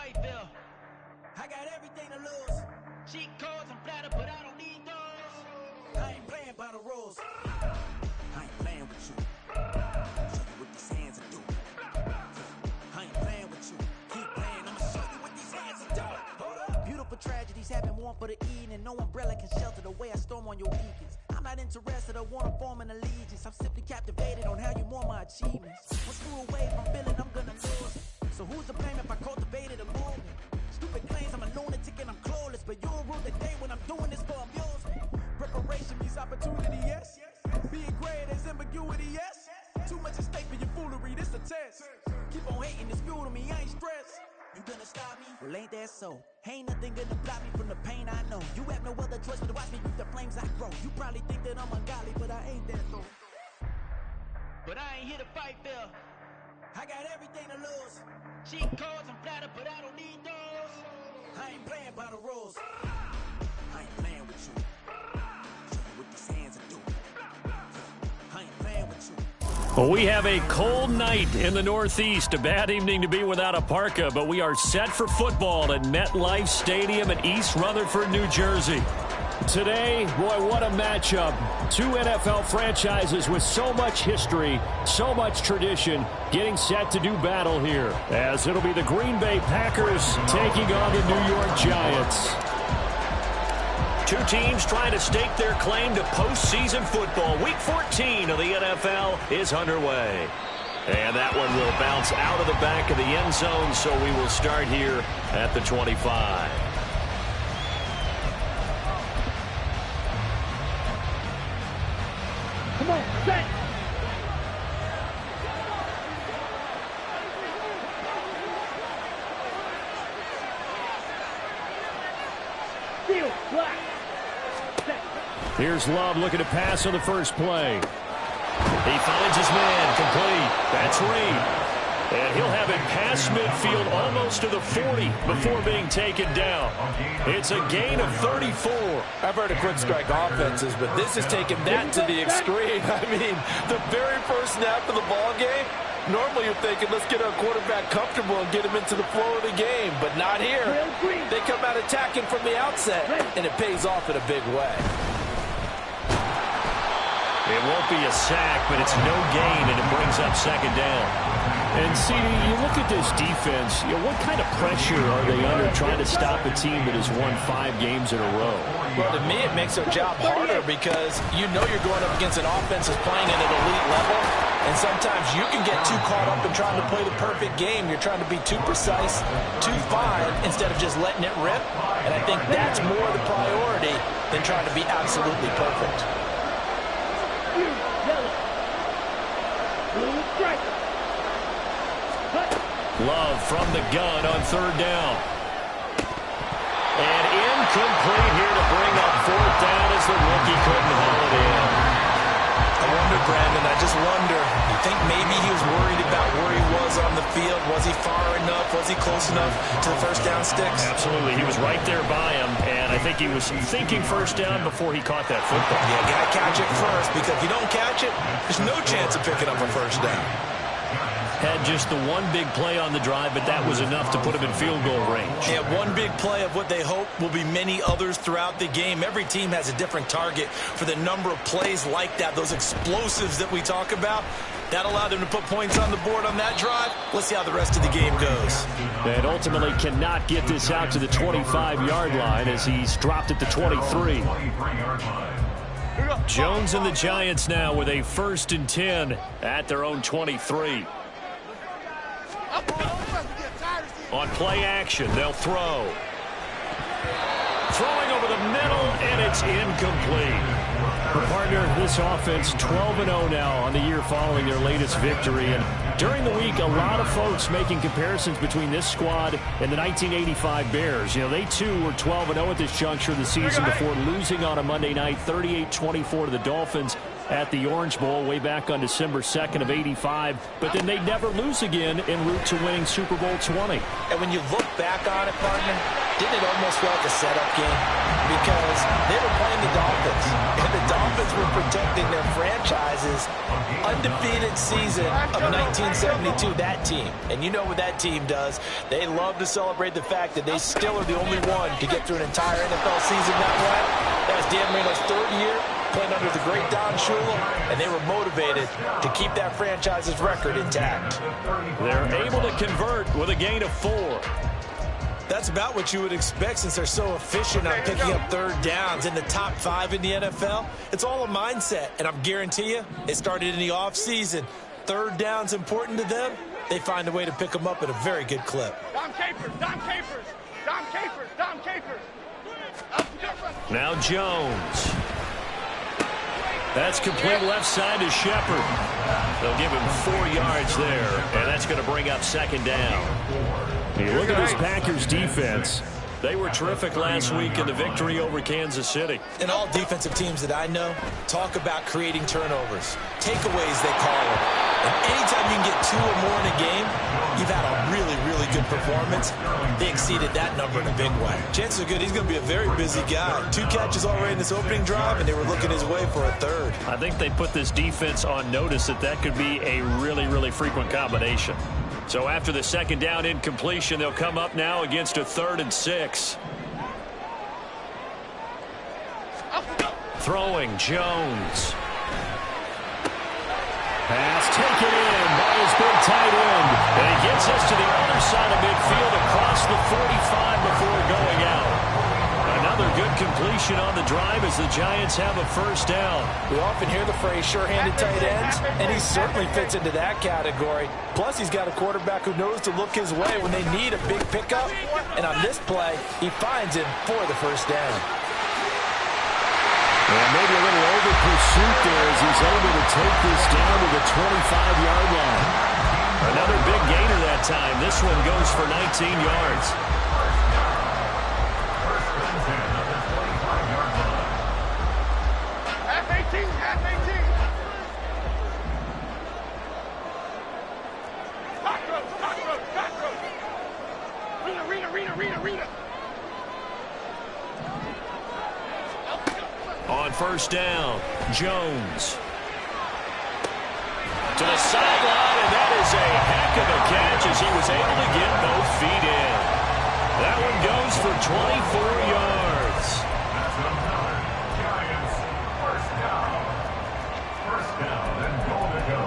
fight feel. I got everything to lose. Cheat codes and flatter, but I don't need those. I ain't playing by the rules. I ain't playing with you. Show you what these hands will do. I ain't playing with you. Keep playing, I'ma show you what these hands will do. Hold up. Beautiful tragedies happen one for the evening. No umbrella can shelter the way I storm on your weekends. I'm not interested, I wanna form an allegiance. I'm simply captivated on how you more my achievements. One screw away from feeling I'm gonna lose. So who's to blame if I cultivated a movement? Stupid claims I'm a lunatic and I'm clueless, but you'll rule the day when I'm doing this for amusement. Preparation means opportunity, yes. Being great is ambiguity, yes. Too much at stake for your foolery, this a test. Keep on hating, it's fuel to me, I ain't stressed. You gonna stop me? Well, ain't that so? Ain't nothing gonna block me from the pain I know. You have no other choice but to watch me reap the flames I grow. You probably think that I'm ungodly, but I ain't that though. But I ain't here to fight, Phil. I got everything to lose. Cheat codes and flatter, but I don't need those. I ain't playing by the rules. I ain't playing with you. Show you what these hands will do. I ain't playing with you. Well, we have a cold night in the Northeast. A bad evening to be without a parka, but we are set for football at MetLife Stadium in East Rutherford, New Jersey. Today, boy, what a matchup. Two NFL franchises with so much history, so much tradition, getting set to do battle here, as it'll be the Green Bay Packers taking on the New York Giants. Two teams trying to stake their claim to postseason football. Week 14 of the NFL is underway. And that one will bounce out of the back of the end zone, so we will start here at the 25. Come on, set! Steal, black! Here's Love looking to pass on the first play. He finds his man, complete. That's Reed. And he'll have it past midfield almost to the 40 before being taken down. It's a gain of 34. I've heard of quick strike offenses, but this is taking that to the extreme. I mean, the very first snap of the ball game, normally you're thinking, let's get our quarterback comfortable and get him into the flow of the game, but not here. They come out attacking from the outset, and it pays off in a big way. It won't be a sack, but it's no gain, and it brings up second down. And, CD, you look at this defense, what kind of pressure are they under trying to stop a team that has won 5 games in a row? Well, to me, it makes their job harder because you know you're going up against an offense that's playing at an elite level, and sometimes you can get too caught up in trying to play the perfect game. You're trying to be too precise, too fine, instead of just letting it rip, and I think that's more the priority than trying to be absolutely perfect. Love from the gun on third down. And incomplete here to bring up fourth down as the rookie couldn't haul it in. I wonder, Brandon, I just wonder, you think maybe he was worried about where he was on the field? Was he far enough? Was he close enough to the first down sticks? Absolutely. He was right there by him, and I think he was thinking first down before he caught that football. Yeah, got to catch it first, because if you don't catch it, there's no chance of picking up a first down. Had just the one big play on the drive, but that was enough to put him in field goal range. Yeah, one big play of what they hope will be many others throughout the game. Every team has a different target for the number of plays like that, those explosives that we talk about. That allowed them to put points on the board on that drive. Let's see how the rest of the game goes. And ultimately cannot get this out to the 25-yard line as he's dropped at the 23. Jones and the Giants now with a 1st and 10 at their own 23. On play action, they'll throw. Throwing over the middle, and it's incomplete. Her partner, this offense 12-0 now on the year following their latest victory. And during the week, a lot of folks making comparisons between this squad and the 1985 Bears. You know, they too were 12-0 at this juncture of the season before losing on a Monday night 38-24 to the Dolphins at the Orange Bowl way back on December 2nd of '85. But then they'd never lose again en route to winning Super Bowl 20. And when you look back on it, partner, Didn't it almost feel like a setup game? Because they were playing the Dolphins, and the Dolphins were protecting their franchise's undefeated season of 1972, that team. And you know what that team does. They love to celebrate the fact that they still are the only one to get through an entire NFL season that way. That was Dan Marino's third year, playing under the great Don Shula, and they were motivated to keep that franchise's record intact. They're able to convert with a gain of 4. That's about what you would expect since they're so efficient on picking up third downs in the top 5 in the NFL. It's all a mindset, and I'm guarantee you, it started in the offseason. Third down's important to them. They find a way to pick them up at a very good clip. Dom Capers, Dom Capers, Dom Capers, Dom Capers. Now Jones. That's complete left side to Shepard. They'll give him 4 yards there, and that's going to bring up second down. You look at this Packers defense. They were terrific last week in the victory over Kansas City. And all defensive teams that I know talk about creating turnovers. Takeaways, they call them. And anytime you can get 2 or more in a game, you've had a really, really good performance. They exceeded that number in a big way. Chances are good he's going to be a very busy guy. 2 catches already in this opening drive, and they were looking his way for a third. I think they put this defense on notice that could be a really, really frequent combination. So after the second down incompletion, they'll come up now against a 3rd and 6. Throwing, Jones. Pass taken in by his big tight end. And he gets us to the other side of midfield across the 45 before going out. Another good completion on the drive as the Giants have a first down. We often hear the phrase sure-handed tight ends, and he certainly fits into that category. Plus, he's got a quarterback who knows to look his way when they need a big pickup. And on this play, he finds him for the first down. And maybe a little over-pursuit there as he's able to take this down to the 25-yard line. Another big gainer that time. This one goes for 19 yards. On first down, Jones. To the sideline, and that is a heck of a catch as he was able to get both feet in. That one goes for 24 yards. Giants, first down. First down and goal to go.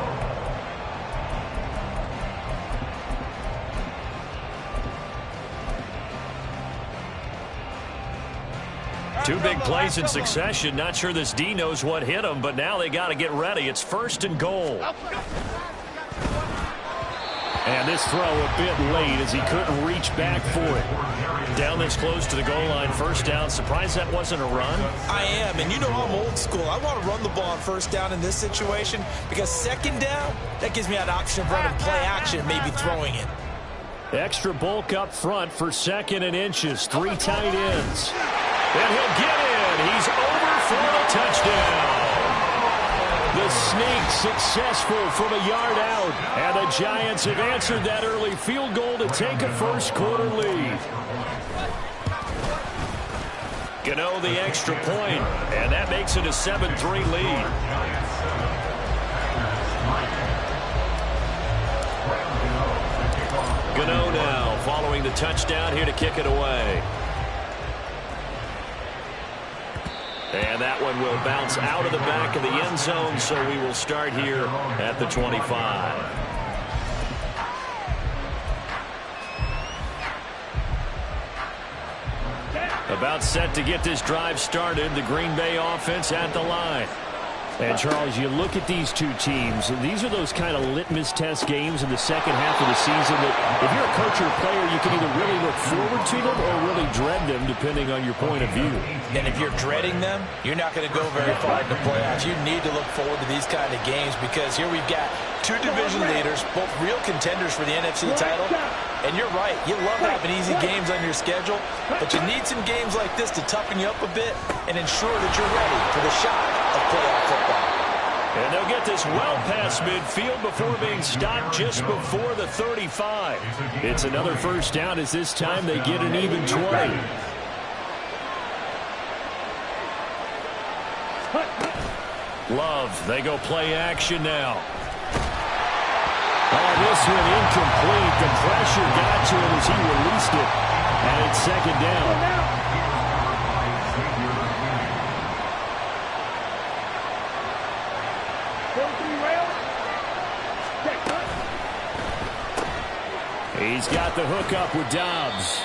Two big plays in succession. Not sure this D knows what hit him, but now they got to get ready. It's 1st and goal. And this throw a bit late as he couldn't reach back for it. Down this close to the goal line, first down. Surprised that wasn't a run? I am, and you know I'm old school. I want to run the ball on first down in this situation because second down, that gives me an option of running play action, maybe throwing it. Extra bulk up front for 2nd and inches. 3 tight ends. And he'll get in. He's over for the touchdown. The sneak successful from a yard out. And the Giants have answered that early field goal to take a first-quarter lead. Gano the extra point, and that makes it a 7-3 lead. Gano now following the touchdown here to kick it away. And that one will bounce out of the back of the end zone, so we will start here at the 25. About set to get this drive started, the Green Bay offense at the line. And, Charles, you look at these two teams, and these are those kind of litmus test games in the second half of the season that if you're a coach or a player, you can either really look forward to them or really dread them, depending on your point of view. And if you're dreading them, you're not going to go very far in the playoffs. You need to look forward to these kind of games because here we've got 2 division leaders, both real contenders for the NFC title. And you're right, you love having easy games on your schedule, but you need some games like this to toughen you up a bit and ensure that you're ready for the shot of playoff football. And they'll get this well past midfield before being stopped just before the 35. It's another first down as this time they get an even 20. Love, they go play action now. Oh, this one incomplete. The pressure got to him as he released it. And it's second down. He's got the hook up with Dobbs.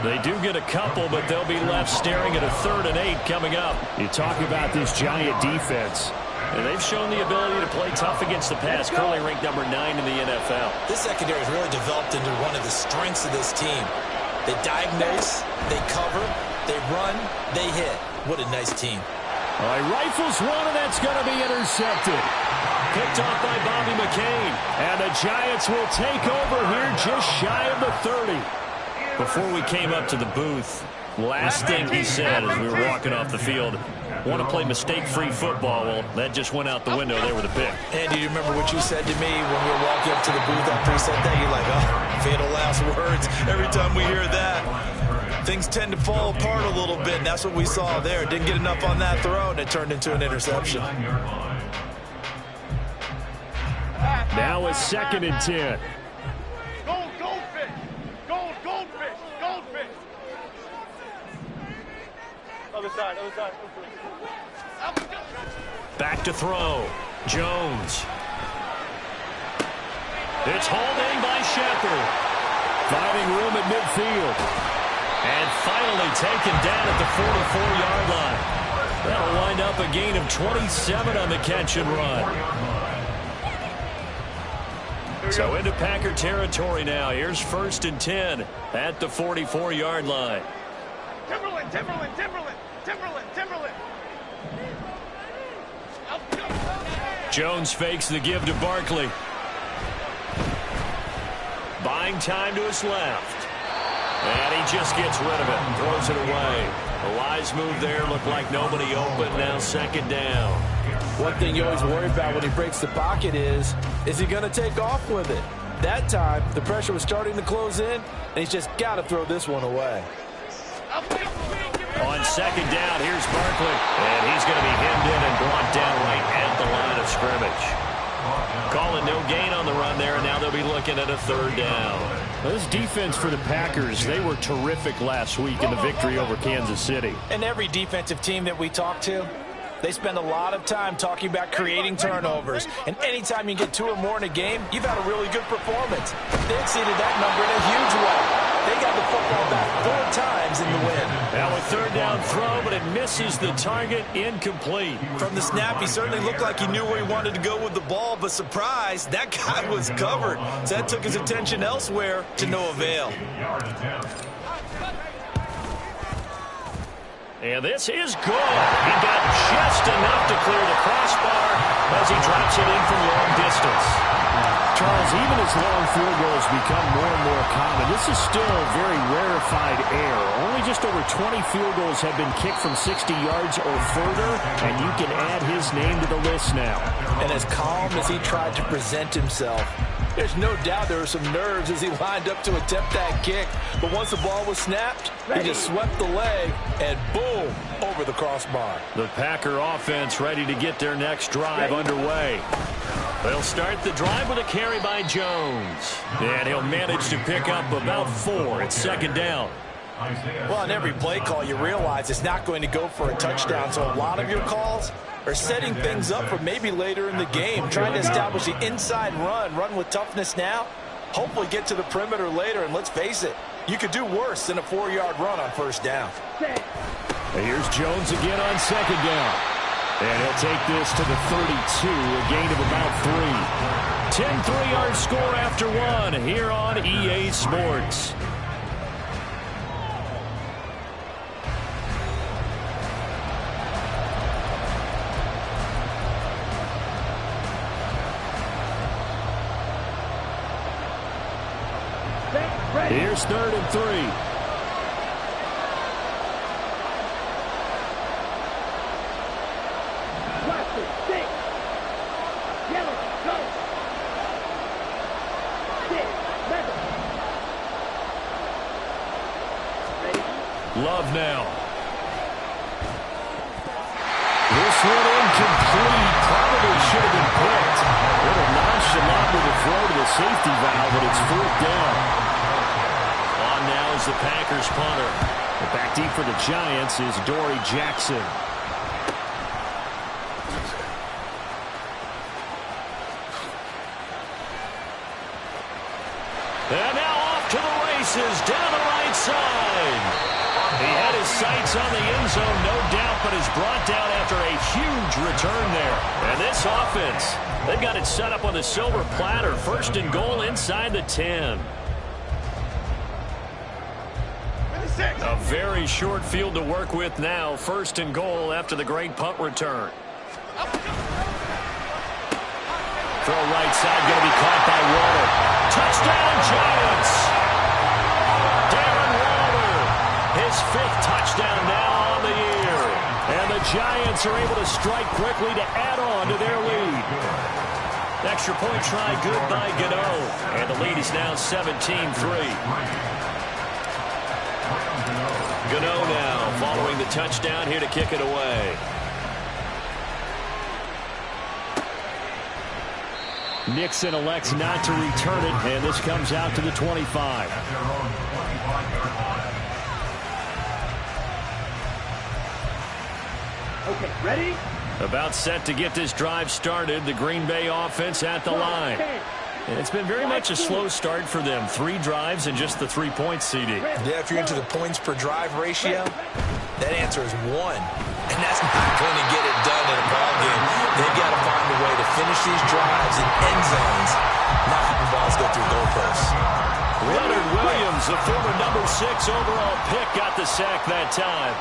They do get a couple, but they'll be left staring at a 3rd and 8 coming up. You talk about this Giant defense. And they've shown the ability to play tough against the pass, currently ranked number 9 in the NFL. This secondary has really developed into one of the strengths of this team. They diagnose, they cover, they run, they hit. What a nice team. All right, rifles one, and that's going to be intercepted. Picked off by Bobby McCain. And the Giants will take over here just shy of the 30. Before we came up to the booth, last thing he said as we were walking off the field, want to play mistake-free football. Well, that just went out the window there with a pick. Andy, you remember what you said to me when we were walking up to the booth after he said that? You're like, oh, fatal last words. Every time we hear that, things tend to fall apart a little bit, and that's what we saw there. Didn't get enough on that throw, and it turned into an interception. Now it's 2nd and 10. Goldfish! Goldfish! Goldfish! Other side. Back to throw. Jones. It's hauled in by Shepard. Finding room at midfield. And finally taken down at the 44-yard line. That'll wind up a gain of 27 on the catch and run. So into Packer territory now. Here's 1st and 10 at the 44-yard line. Timberland! Jones fakes the give to Barkley. Buying time to his left. And he just gets rid of it. Throws it away. A wise move there. Looked like nobody open. Now 2nd down. One thing you always worry about when he breaks the pocket is he going to take off with it? That time, the pressure was starting to close in, and he's just got to throw this one away. On 2nd down, here's Barkley. And he's going to be hemmed in and brought down right at the line of scrimmage. Calling no gain on the run there, and now they'll be looking at a 3rd down. This defense for the Packers, they were terrific last week in the victory over Kansas City. And every defensive team that we talk to, they spend a lot of time talking about creating turnovers. And anytime you get 2 or more in a game, you've had a really good performance. They exceeded that number in a huge way. They got the football back 4 times in the win. Now a 3rd down throw, but it misses the target, incomplete. From the snap, he certainly looked like he knew where he wanted to go with the ball, but surprise, that guy was covered. So that took his attention elsewhere to no avail. And this is good. He got just enough to clear the crossbar as he drops it in from long distance. Charles, even as long field goals become more and more common, this is still very rarefied air. Only just over 20 field goals have been kicked from 60 yards or further, and you can add his name to the list now. And as calm as he tried to present himself, there's no doubt there were some nerves as he lined up to attempt that kick. But once the ball was snapped, he just swept the leg and boom, over the crossbar. The Packer offense ready to get their next drive underway. They'll start the drive with a carry by Jones. And he'll manage to pick up about 4. It's 2nd down. Well, on every play call, you realize it's not going to go for a touchdown. So a lot of your calls are setting things up for maybe later in the game, trying to establish the inside run with toughness now, hopefully get to the perimeter later, and let's face it, you could do worse than a 4-yard run on 1st down. And here's Jones again on 2nd down. And he'll take this to the 32, a gain of about 3. 10 3-yard score after 1 here on EA Sports. Here's 3rd and 3. Love now. This one incomplete. Probably should have been picked. A little nonchalant with the throw to the safety valve, but it's 4th down. On now is the Packers punter. But back deep for the Giants is Dory Jackson. And now off to the races down the right side. He had his sights on the end zone, no doubt, but is brought down after a huge return there. And this offense, they've got it set up on the silver platter. 1st and goal inside the 10. A very short field to work with now. 1st and goal after the great punt return. Throw right side, going to be caught by Waller. Touchdown, Giants! Darren Waller, his 5th touchdown now on the year. And the Giants are able to strike quickly to add on to their lead. Extra point try good by Gano. And the lead is now 17-3. Gano now following the touchdown here to kick it away. Nixon elects not to return it, and this comes out to the 25. Okay, ready? About set to get this drive started. The Green Bay offense at the line. And it's been very much a slow start for them. 3 drives and just the 3 points, CD. Yeah, if you're into the points per drive ratio, that answer is 1. And that's not going to get it done in a ball game. They've got to find a way to finish these drives in end zones, not having balls go through goalposts. Leonard Williams, the former number 6 overall pick, got the sack that time.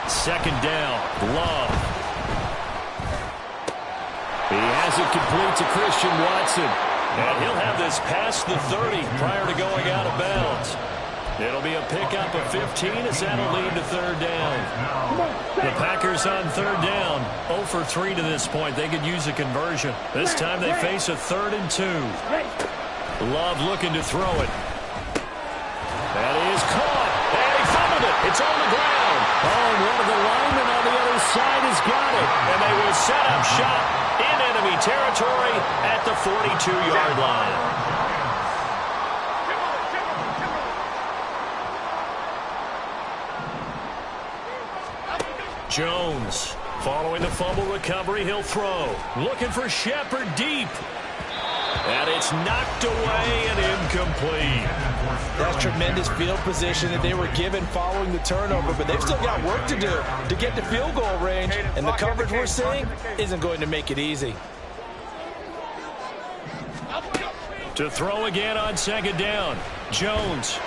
2nd down, Love. He has it complete to Christian Watson. And he'll have this past the 30 prior to going out of bounds. It'll be a pickup of 15 as that'll lead to 3rd down. The Packers on 3rd down. 0 for 3 to this point. They could use a conversion. This time they face a 3rd and 2. Love looking to throw it. That is caught. And he fumbled it. It's on the ground. Oh, and one of the linemen on the other side has got it. And they will set up shop in enemy territory at the 42-yard line. Jones, following the fumble recovery, he'll throw. Looking for Shepard deep. And it's knocked away and incomplete. That's tremendous field position that they were given following the turnover, but they've still got work to do to get to field goal range, and the coverage we're seeing isn't going to make it easy. To throw again on 2nd down. Jones.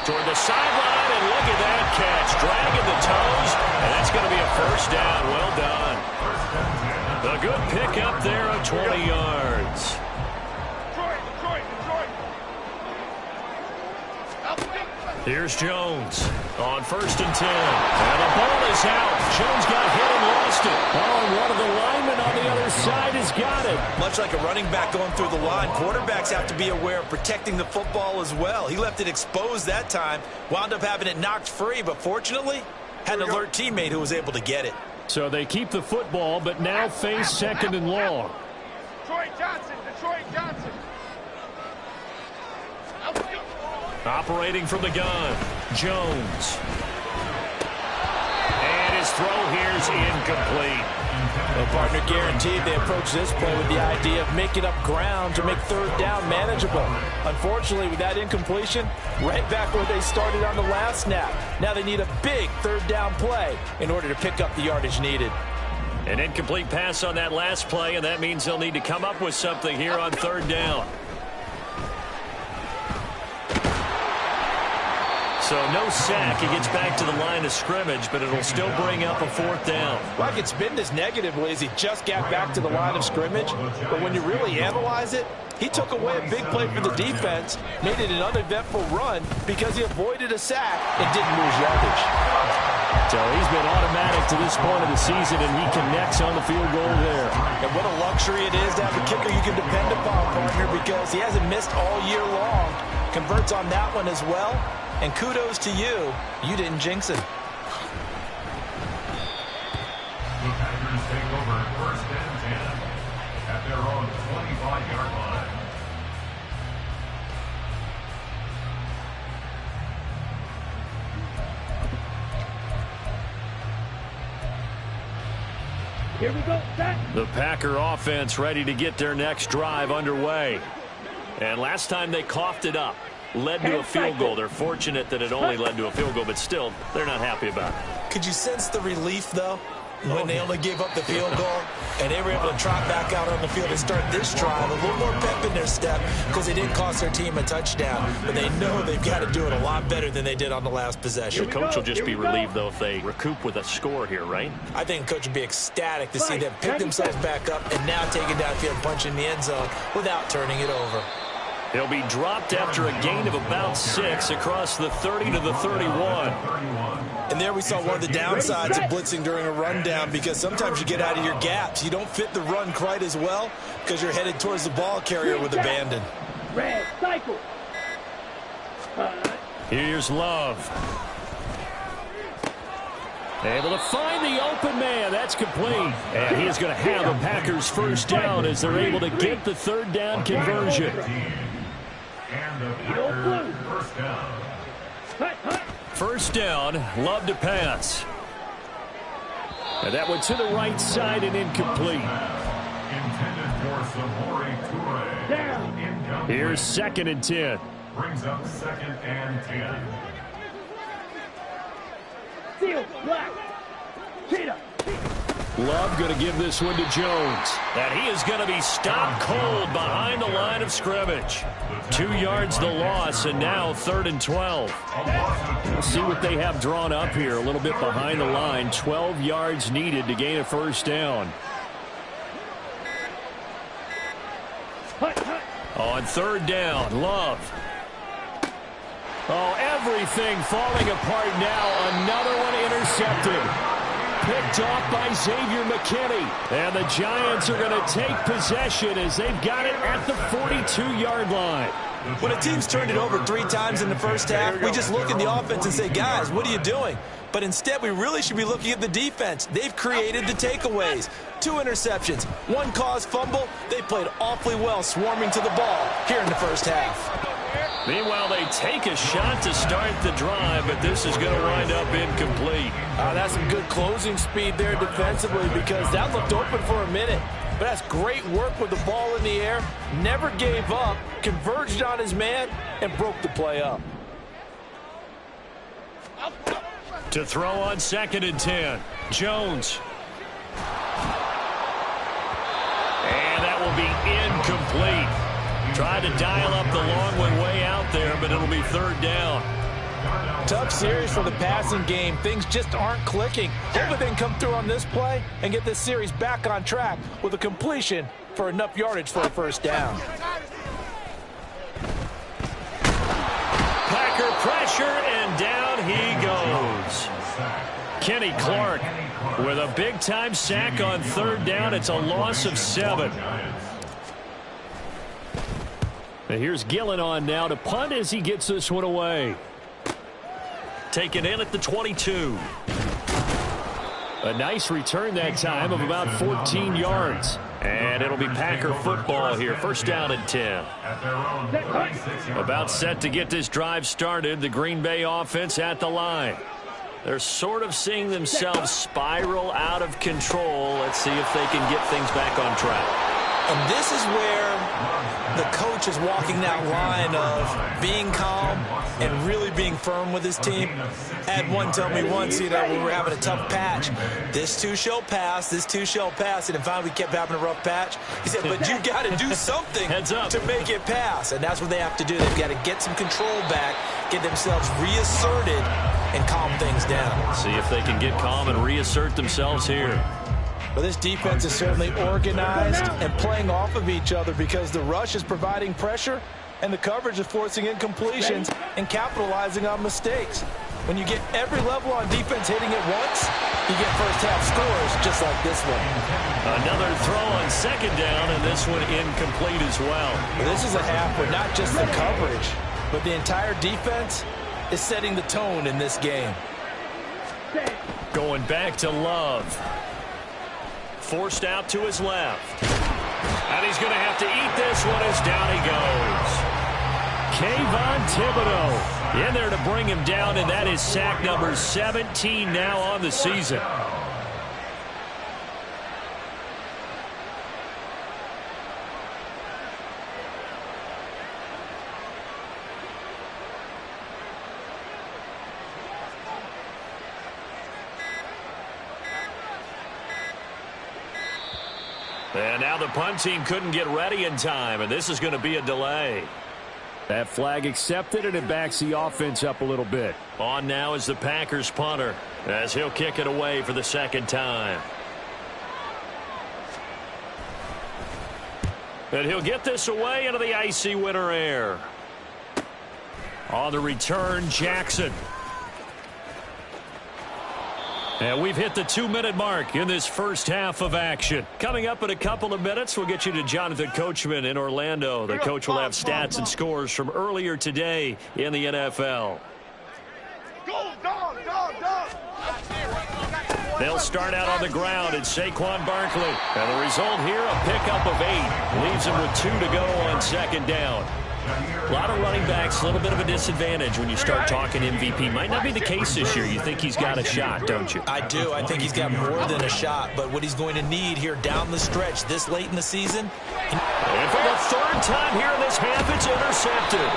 Toward the sideline, and look at that catch. Dragging the toes, and that's going to be a 1st down. Well done. A good pickup there of 20 yards. Here's Jones on 1st and 10. And the ball is out. Jones got hit and lost it. Oh, and one of the linemen on the other side has got it. Much like a running back going through the line, quarterbacks have to be aware of protecting the football as well. He left it exposed that time, wound up having it knocked free, but fortunately had an alert teammate who was able to get it. So they keep the football, but now face 2nd and long. Detroit Johnson. Operating from the gun, Jones. And his throw here is incomplete. Well, partner, guaranteed they approach this play with the idea of making up ground to make 3rd down manageable. Unfortunately, with that incompletion, right back where they started on the last snap. Now they need a big 3rd down play in order to pick up the yardage needed. An incomplete pass on that last play, and that means they'll need to come up with something here on 3rd down. So no sack. He gets back to the line of scrimmage, but it'll still bring up a 4th down. Well, I could spin this negatively as he just got back to the line of scrimmage. But when you really analyze it, he took away a big play for the defense, made it an uneventful run because he avoided a sack and didn't lose yardage. So he's been automatic to this point of the season, and he connects on the field goal there. And what a luxury it is to have a kicker you can depend upon, partner, because he hasn't missed all year long. Converts on that one as well. And kudos to you. You didn't jinx it. The Packers take over first and 10 at their own 25-yard line. Here we go, set. The Packer offense ready to get their next drive underway. And last time they coughed it up, led to a field goal. They're fortunate that it only led to a field goal, but still, they're not happy about it. Could you sense the relief, though, when they only gave up the field goal and they were able to trot back out on the field and start this drive? A little more pep in their step because they didn't cost their team a touchdown, but they know they've got to do it a lot better than they did on the last possession. The coach will just be relieved, though, if they recoup with a score here, right? I think the coach would be ecstatic to see them pick themselves back up and now take it downfield and punch in the end zone without turning it over. He'll be dropped after a gain of about 6 across the 30 to the 31. And there we saw one of the downsides of blitzing during a rundown, because sometimes you get out of your gaps. You don't fit the run quite as well because you're headed towards the ball carrier with abandon. Red cycle. Here's Love. Able to find the open man. That's complete. And he is going to have a Packers first down as they're able to get the third down conversion. And the Packers first down. First down, Love to pass. And that one to the right side and incomplete. Intended for Samori Toure. Here's 2nd and 10. Brings up 2nd and 10. Seal, black. Cheetah. Love going to give this one to Jones. And he is going to be stopped cold behind the line of scrimmage. 2 yards the loss, and now 3rd and 12. We'll see what they have drawn up here. A little bit behind the line. 12 yards needed to gain a first down. On 3rd down, Love. Oh, everything falling apart now. Another one intercepted. Picked off by Xavier McKinney. And the Giants are going to take possession as they've got it at the 42-yard line. When a team's turned it over 3 times in the first half, we just look at the offense and say, guys, what are you doing? But instead, we really should be looking at the defense. They've created the takeaways. 2 interceptions, 1 caused fumble. They played awfully well swarming to the ball here in the first half. Meanwhile, they take a shot to start the drive, but this is going to wind up incomplete. That's some good closing speed there defensively, because that looked open for a minute. But that's great work with the ball in the air. Never gave up, converged on his man, and broke the play up. To throw on 2nd and 10. Jones. And that will be incomplete. Tried to dial up the long one way out there, but it'll be 3rd down. Tough series for the passing game. Things just aren't clicking. Hopefully they can come through on this play and get this series back on track with a completion for enough yardage for a first down. Packer pressure, and down he goes. Kenny Clark with a big-time sack on 3rd down. It's a loss of 7. And here's Gillen on now to punt as he gets this one away. Taken in at the 22. A nice return that time of about 14 yards. And it'll be Packer football here. First down and 10. About set to get this drive started. The Green Bay offense at the line. They're sort of seeing themselves spiral out of control. Let's see if they can get things back on track. And this is where the coach is walking that line of being calm and really being firm with his team. Had one tell me once, when we were having a tough patch, this too shall pass, this too shall pass. And finally we kept having a rough patch. He said, but you got to do something to make it pass. And that's what they have to do. They've got to get some control back, get themselves reasserted, and calm things down. See if they can get calm and reassert themselves here. But this defense is certainly organized and playing off of each other, because the rush is providing pressure and the coverage is forcing incompletions and capitalizing on mistakes. When you get every level on defense hitting it once, you get first half scores just like this one. Another throw on 2nd down, and this one incomplete as well. This is a half where not just the coverage, but the entire defense is setting the tone in this game. Going back to Love. Forced out to his left. And he's going to have to eat this one as down he goes. Kayvon Thibodeaux in there to bring him down, and that is sack number 17 now on the season. And now the punt team couldn't get ready in time, and this is going to be a delay. That flag accepted, and it backs the offense up a little bit. On now is the Packers punter, as he'll kick it away for the second time. And he'll get this away into the icy winter air. On the return, Jackson. And we've hit the 2-minute mark in this first half of action. Coming up in a couple of minutes, we'll get you to Jonathan Coachman in Orlando. The coach will have stats and scores from earlier today in the NFL. Go, dog, dog, dog. They'll start out on the ground at Saquon Barkley. And the result here, a pickup of 8. Leaves him with 2 to go on second down. A lot of running backs, a little bit of a disadvantage when you start talking MVP. Might not be the case this year. You think he's got a shot, don't you? I do. I think he's got more than a shot. But what he's going to need here down the stretch this late in the season. And for the third time here in this half, it's intercepted.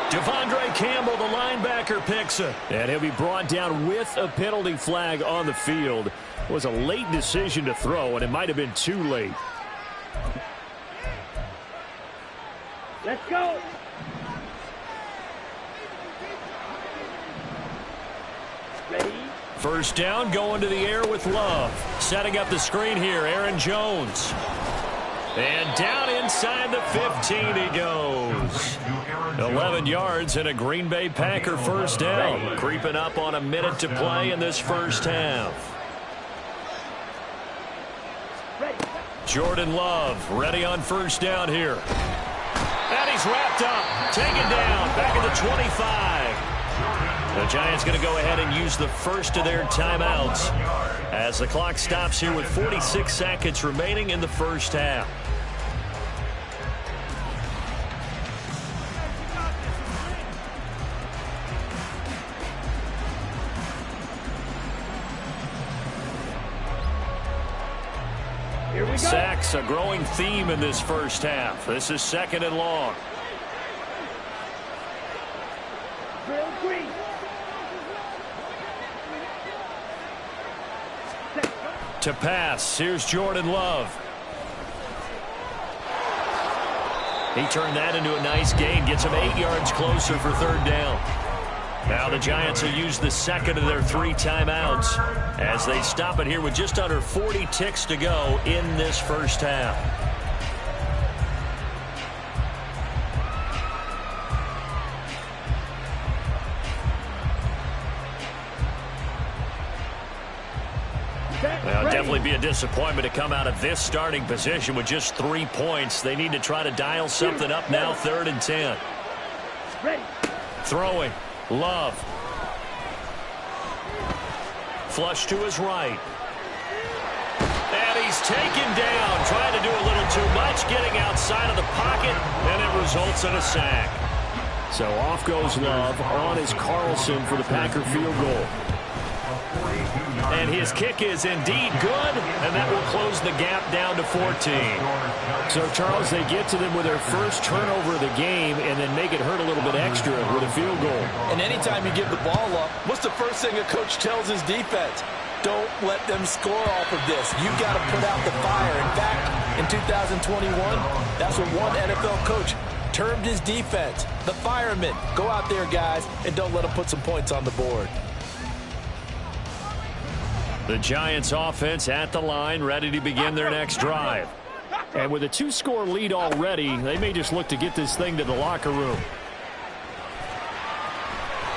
Devondre Campbell, the linebacker, picks it. And he'll be brought down with a penalty flag on the field. It was a late decision to throw, and it might have been too late. Let's go. Ready? First down, going to the air with Love. Setting up the screen here, Aaron Jones. And down inside the 15 he goes. 11 yards and a Green Bay Packer first down. Creeping up on a minute to play in this first half. Jordan Love ready on first down here. And he's wrapped up, taken down, back at the 25. The Giants going to go ahead and use the first of their timeouts as the clock stops here with 46 seconds remaining in the first half. Sacks, a growing theme in this first half. This is second and long. To pass, here's Jordan Love. He turned that into a nice gain, gets him 8 yards closer for third down. Now the Giants will use the second of their 3 timeouts as they stop it here with just under 40 ticks to go in this first half. Well, it'll definitely be a disappointment to come out of this starting position with just 3 points. They need to try to dial something up now, 3rd and 10. Throwing. Love. Flush to his right. And he's taken down, trying to do a little too much, getting outside of the pocket, and it results in a sack. So off goes Love. On is Carlson for the Packer field goal. And his kick is indeed good, and that will close the gap down to 14. So, Charles, they get to them with their first turnover of the game and then make it hurt a little bit extra with a field goal. And anytime you give the ball up, what's the first thing a coach tells his defense? Don't let them score off of this. You've got to put out the fire. In fact, in 2021, that's what one NFL coach termed his defense. The firemen. Go out there, guys, and don't let them put some points on the board. The Giants offense at the line, ready to begin their next drive. And with a 2-score lead already, they may just look to get this thing to the locker room.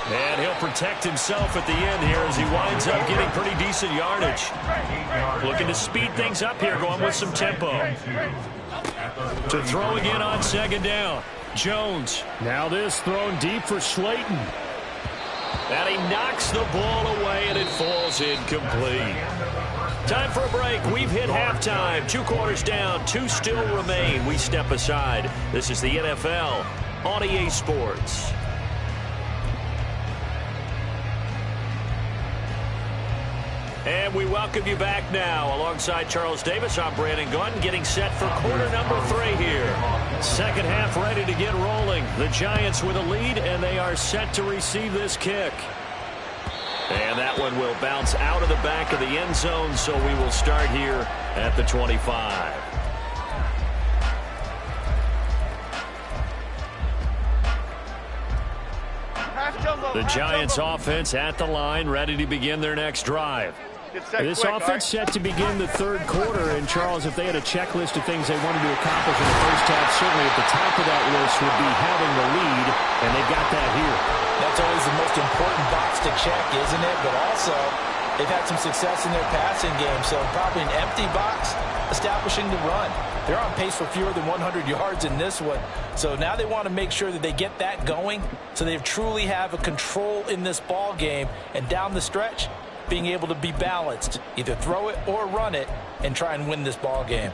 And he'll protect himself at the end here as he winds up getting pretty decent yardage. Looking to speed things up here, going with some tempo. To throw again on second down. Jones. Now this thrown deep for Slayton. And he knocks the ball away, and it falls incomplete. Time for a break. We've hit halftime. 2 quarters down, 2 still remain. We step aside. This is the NFL on EA Sports. And we welcome you back now. Alongside Charles Davis, I'm Brandon Gunn, getting set for quarter number 3 here. Second half ready to get rolling. The Giants with a lead, and they are set to receive this kick. And that one will bounce out of the back of the end zone, so we will start here at the 25. The Giants offense at the line, ready to begin their next drive. This offense set to begin the third quarter, and Charles, if they had a checklist of things they wanted to accomplish in the first half, certainly at the top of that list would be having the lead, and they've got that here. That's always the most important box to check, isn't it? But also, they've had some success in their passing game, so probably an empty box establishing the run. They're on pace for fewer than 100 yards in this one, so now they want to make sure that they get that going so they truly have a control in this ball game, and down the stretch, being able to be balanced, either throw it or run it, and try and win this ball game.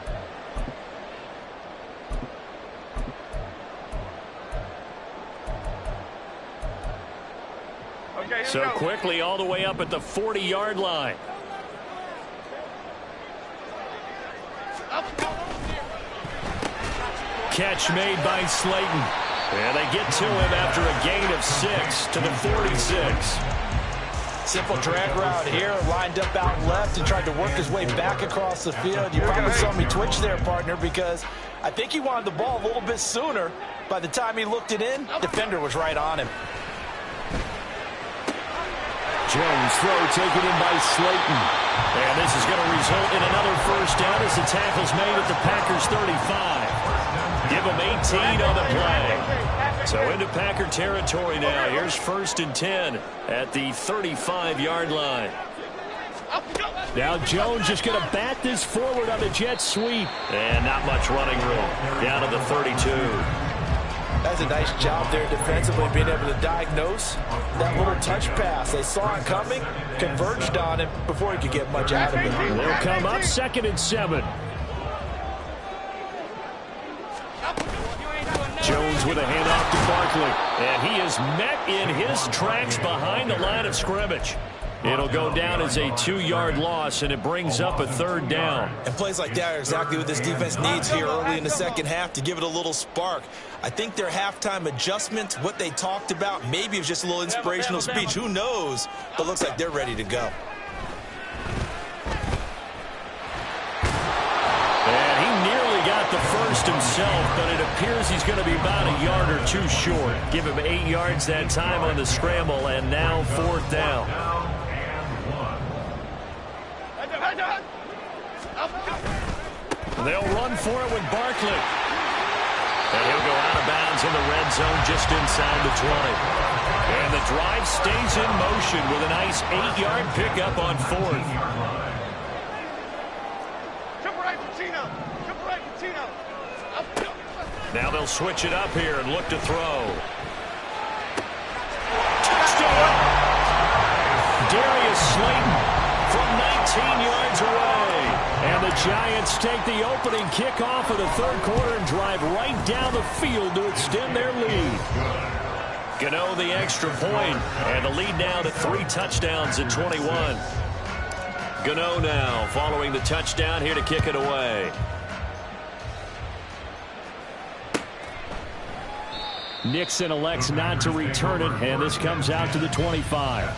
Okay, so go. Quickly all the way up at the 40-yard line. Catch made by Slayton. And they get to him after a gain of 6 to the 46. Simple drag route here, lined up out left and tried to work his way back across the field. You probably saw me twitch there, partner, because I think he wanted the ball a little bit sooner. By the time he looked it in, defender was right on him. Jones throw taken in by Slayton. And this is going to result in another first down as the tackle's made at the Packers 35. Give them 18 on the play. So into Packer territory now. Here's 1st and 10 at the 35-yard line. Now Jones just going to bat this forward on the jet sweep. And not much running room. Down to the 32. That's a nice job there defensively, being able to diagnose that little touch pass. They saw it coming, converged on him before he could get much out of it. They'll come up 2nd and 7. Jones with a handoff to Barkley. And he is met in his tracks behind the line of scrimmage. It'll go down as a 2-yard loss, and it brings up a 3rd down. And plays like that are exactly what this defense needs here early in the second half to give it a little spark. I think their halftime adjustment, what they talked about, maybe it was just a little inspirational speech. Who knows? But looks like they're ready to go. And he nearly got the first himself, but it appears he's going to be about a yard or 2 short. Give him 8 yards that time on the scramble, and now 4th down. They'll run for it with Barkley. And he'll go out of bounds in the red zone just inside the 20. And the drive stays in motion with a nice 8-yard pickup on 4th. Now they'll switch it up here and look to throw. Touchdown! Darius Slayton from 19 yards away. And the Giants take the opening kickoff of the third quarter and drive right down the field to extend their lead. Gano the extra point, and the lead now to 3 touchdowns at 21. Gano now following the touchdown here to kick it away. Nixon elects not to return it, and this comes out to the 25.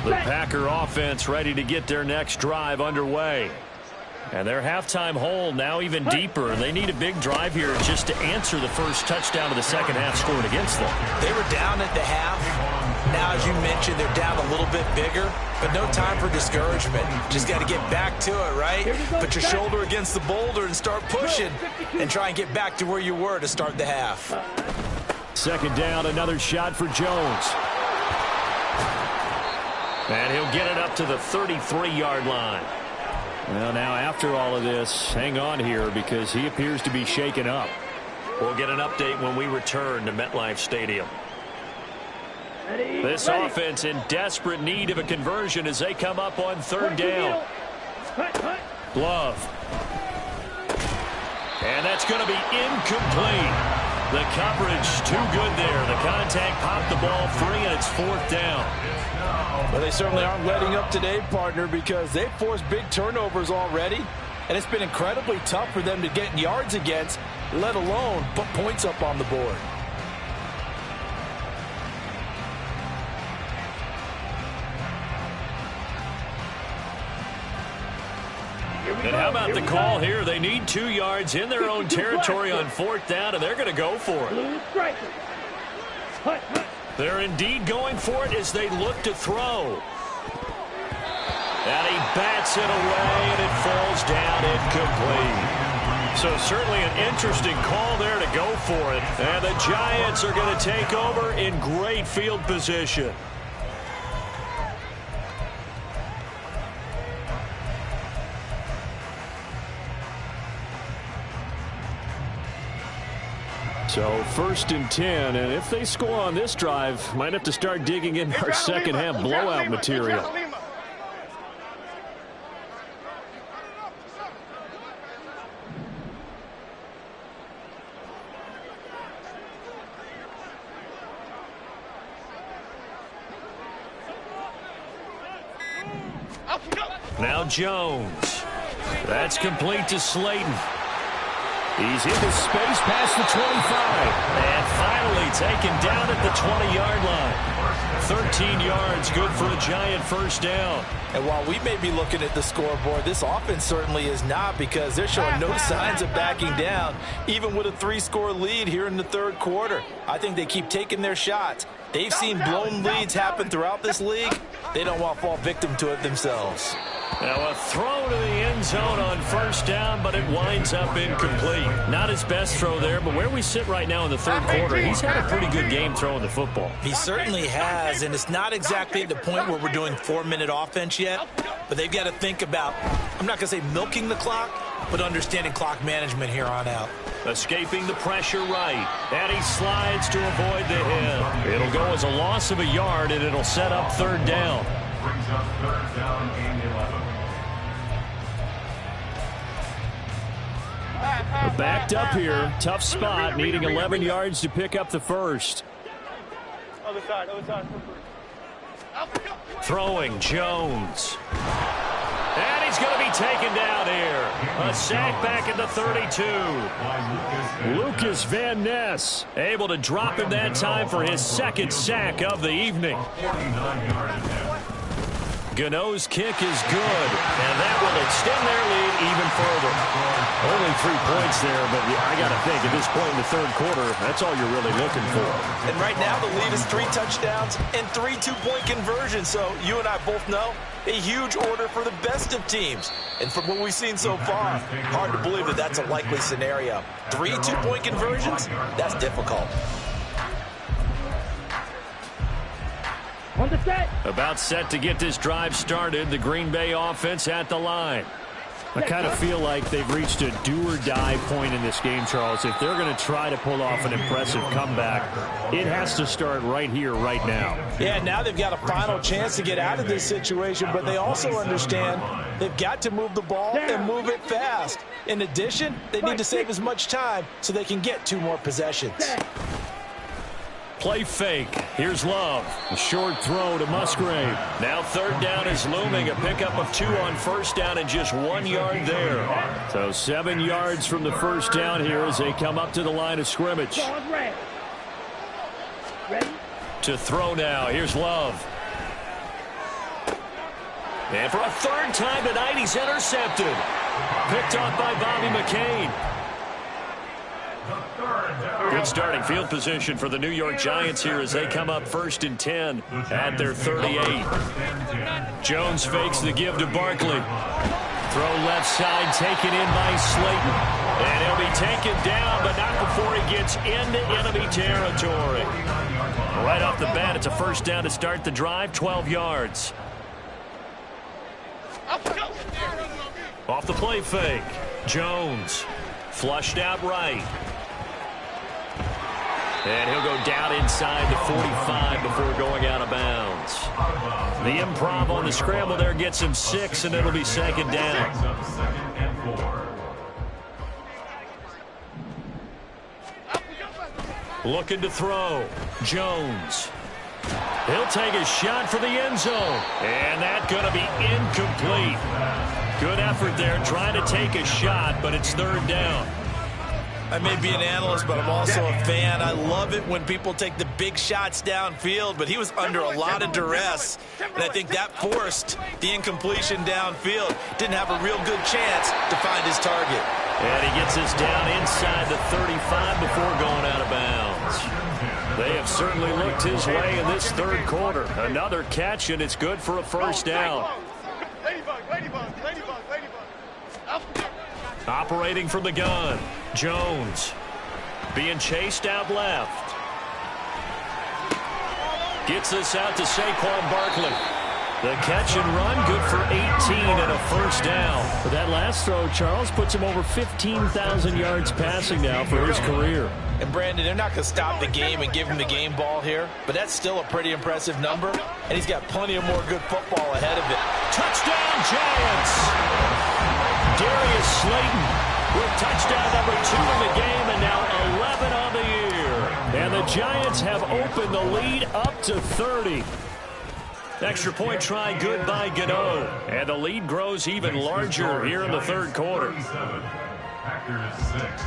The Packer offense ready to get their next drive underway. And their halftime hole now even deeper. They need a big drive here just to answer the first touchdown of the second half scored against them. They were down at the half. Now, as you mentioned, they're down a little bit bigger, but no time for discouragement. Just got to get back to it, right? Put your shoulder against the boulder and start pushing and try and get back to where you were to start the half. Second down, another shot for Jones. And he'll get it up to the 33-yard line. Well, now after all of this, hang on here because he appears to be shaken up. We'll get an update when we return to MetLife Stadium. This offense in desperate need of a conversion as they come up on third down. Love. And that's going to be incomplete. The coverage too good there. The contact popped the ball free, and it's fourth down. Well, they certainly aren't letting up today, partner, because they've forced big turnovers already, and it's been incredibly tough for them to get yards against, let alone put points up on the board. And how about the call here? They need 2 yards in their own territory on fourth down, and they're going to go for it. They're indeed going for it as they look to throw. And he bats it away, and it falls down incomplete. So certainly an interesting call there to go for it. And the Giants are going to take over in great field position. So 1st and 10, and if they score on this drive, might have to start digging in our second half blowout material. Now Jones. That's complete to Slayton. He's into space past the 25. And finally taken down at the 20-yard line. 13 yards, good for a Giant first down. And while we may be looking at the scoreboard, this offense certainly is not, because they're showing no signs of backing down, even with a 3-score lead here in the third quarter. I think they keep taking their shots. They've seen blown leads happen throughout this league. They don't want to fall victim to it themselves. Now a throw to the end zone on first down, but it winds up incomplete. Not his best throw there, but where we sit right now in the third quarter, he's had a pretty good game throwing the football. He certainly has, and it's not exactly at the point where we're doing 4-minute offense yet, but they've got to think about, I'm not going to say milking the clock, but understanding clock management here on out. Escaping the pressure right, and he slides to avoid the hit. It'll go as a loss of a yard, and it'll set up third down. Brings up third down and 11. Backed up here, tough spot, needing 11 yards to pick up the first. Other side, other side. Throwing Jones. And he's going to be taken down here. A sack back at the 32. Lucas Van Ness able to drop him that time for his second sack of the evening. 49 yards. Gano's kick is good, and that will extend their lead even further. Only 3 points there, but I got to think at this point in the third quarter, that's all you're really looking for. And right now the lead is 3 touchdowns and 3 two-point conversions, so you and I both know a huge order for the best of teams. And from what we've seen so far, hard to believe that that's a likely scenario. 3 two-point conversions, that's difficult. About set to get this drive started, the Green Bay offense at the line. I kind of feel like they've reached a do-or-die point in this game, Charles. If they're going to try to pull off an impressive comeback, it has to start right here, right now. Yeah, now they've got a final chance to get out of this situation, but they also understand they've got to move the ball and move it fast. In addition, they need to save as much time so they can get 2 more possessions. Play fake. Here's Love. A short throw to Musgrave. Now third down is looming. A pickup of 2 on first down and just 1 yard there. So 7 yards from the first down here as they come up to the line of scrimmage. To throw now. Here's Love. And for a third time tonight, he's intercepted. Picked off by Bobby McCain. Good starting field position for the New York Giants here as they come up 1st and 10 at their 38. Jones fakes the give to Barkley. Throw left side taken in by Slayton. And he'll be taken down, but not before he gets into enemy territory. Right off the bat, it's a first down to start the drive, 12 yards. Off the play fake. Jones. Flushed out right. And he'll go down inside the 45 before going out of bounds. The improv on the scramble there gets him 6, and it'll be second down. Looking to throw. Jones. He'll take a shot for the end zone. And that's going to be incomplete. Good effort there trying to take a shot, but it's third down. I may be an analyst, but I'm also a fan. I love it when people take the big shots downfield, but he was under a lot of duress, and I think that forced the incompletion downfield. Didn't have a real good chance to find his target. And he gets us down inside the 35 before going out of bounds. They have certainly looked his way in this third quarter. Another catch, and it's good for a first down. Ladybug. Operating from the gun, Jones. Being chased out left. Gets us out to Saquon Barkley. The catch and run, good for 18 and a first down. But that last throw, Charles, puts him over 15,000 yards passing now for his career. And Brandon, they're not going to stop the game and give him the game ball here, but that's still a pretty impressive number, and he's got plenty of more good football ahead of it. Touchdown, Giants! Darius Slayton with touchdown number 2 in the game, and now 11 on the year. And the Giants have opened the lead up to 30. Extra point try good by Gano. And the lead grows even larger here in the third quarter. Packers 6.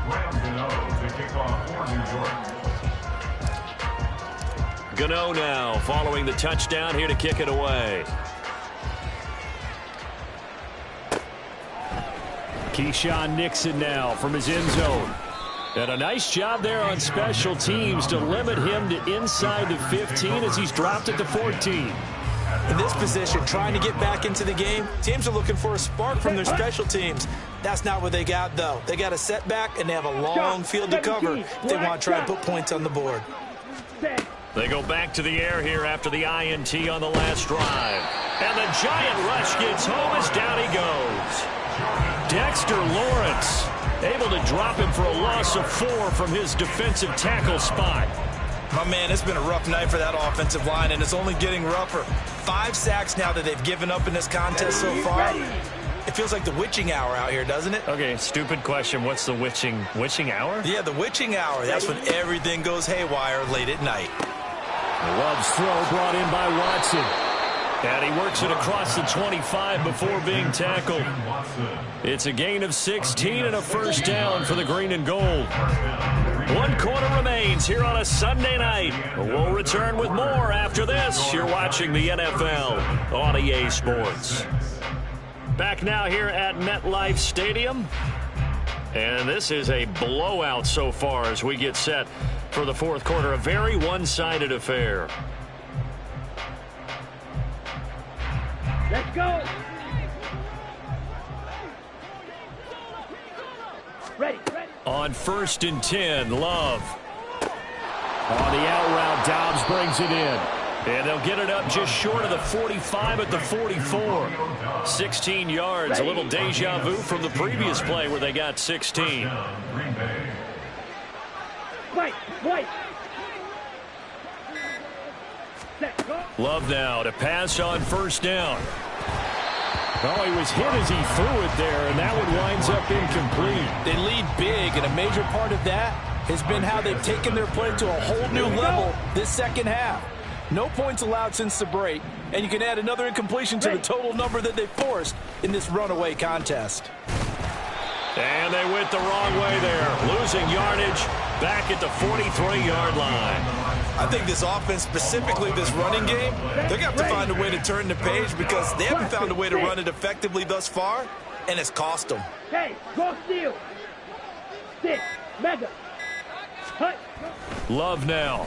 Graham Gano to kick off for New York. Gano now following the touchdown here to kick it away. Keyshawn Nixon now from his end zone. And a nice job there on special teams to limit him to inside the 15 as he's dropped it to 14. In this position, trying to get back into the game, teams are looking for a spark from their special teams. That's not what they got, though. They got a setback, and they have a long field to cover if they want to try and put points on the board. They go back to the air here after the INT on the last drive. And the giant rush gets home as down he goes. Dexter Lawrence able to drop him for a loss of 4 from his defensive tackle spot. My man, it's been a rough night for that offensive line, and it's only getting rougher. 5 sacks now that they've given up in this contest so far. It feels like the witching hour out here, doesn't it? Okay, stupid question. What's the witching hour? Yeah, the witching hour. That's when everything goes haywire late at night. Love's throw brought in by Watson. And he works it across the 25 before being tackled. It's a gain of 16 and a first down for the green and gold. 1 quarter remains here on a Sunday night. We'll return with more after this. You're watching the NFL on EA Sports. Back now here at MetLife Stadium. And this is a blowout so far as we get set for the fourth quarter. A very one-sided affair. Let's go. Ready. On 1st and 10, Love. On the out route, Dobbs brings it in. And they'll get it up just short of the 45 at the 44. 16 yards, a little deja vu from the previous play where they got 16. White. Love now to pass on 1st down. Oh, he was hit as he threw it there, and that one winds up incomplete. They lead big, and a major part of that has been how they've taken their play to a whole new level this second half. No points allowed since the break, and you can add another incompletion to the total number that they forced in this runaway contest. And they went the wrong way there, losing yardage back at the 43-yard line. I think this offense, specifically this running game, they're going to have to find a way to turn the page because they haven't found a way to run it effectively thus far, and it's cost them. Hey, go steal. 6, mega. Hut. Love now.